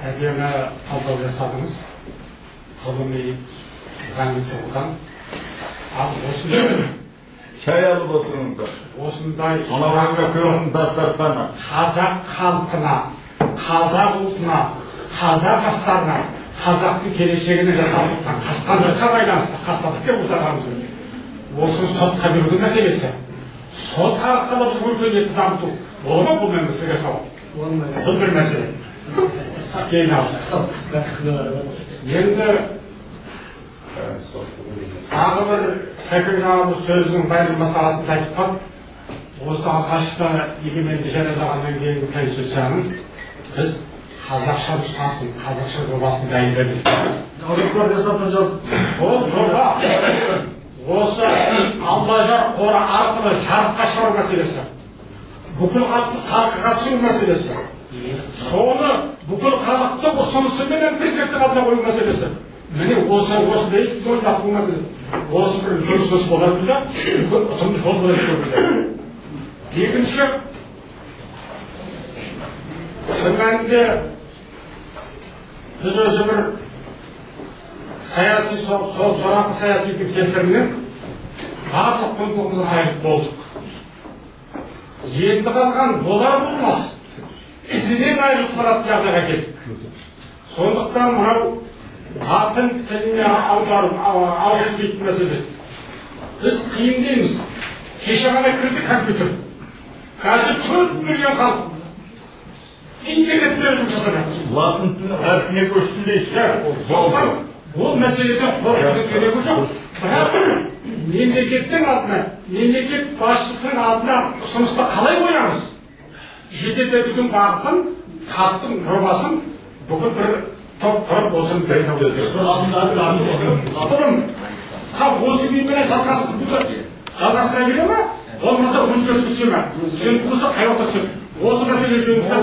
әдемі талдау жасадыңыз, ғылыми заңды тұрғыдан. Ал шай алып отырыңыздар. осындай дастарханы қазақ халқына, қазақ ұлтына, қазақ жастарына, қазақтың келешегіне жасалып отырған қастандыққа байланысты, қастандық деп ұзатамыз. Осы сотқа берудің мәселесі. Сот арқылы біз өркениетті дамыту. Бола ма бұл мәселеге сауал? Бұл бір мәселе. Енді тағы бір Сәкен ағамыз сөзінің бәрін масаласын айтып қалып, осы алғашқы егеменді жариялағаннан кейінгі конституцияның біз қазақша нұсқасын, қазақша жобасын дайындадық. Сол жоба осы Алла-Жар қоры арқылы жарыққа шығару мәселесі, бүкіл халықты талқыға түсіру мәселесі, соны бүкіл халықтың ұсынысыменен президенттің алдына қою мәселесі. Міне осы дейді ойлату мәселесі. Осы бір үлкен сөз болады да, үлкен ұтымды жол болады көрмеді. Екінші, шын мәнінде біз өзі бір саяси, сорақы саясидің кесірінен барлық құндылығымыздан айырып болдық. Енді қалған болар болмас, ізінен айырылып қалатын жағдайға келдік. Сондықтан мынау латын тіліне ауысу дейтін мәселесі. Біз қиын дейміз. Кеше ғана кірді компьютер. Қазір 4 миллион халық интернетпен жұмыс жасап. Латын тілі әрпіне көшсін дейсіз. Бұл мәселеден қорқудың керегі жоқ. Бірақ мемлекеттің алдына, мемлекет басшысының алдына ұсынысты қалай қоямыз? Жетелетудің бағытын, таптың жобасын бүкіл бір топ құрып осыны дайындау керек. Осы күймен жалғастыра бере ме? Болмаса өзгеріс түсе ме? Сен болса қай уақытта түседі? Осы мәселе жөнінде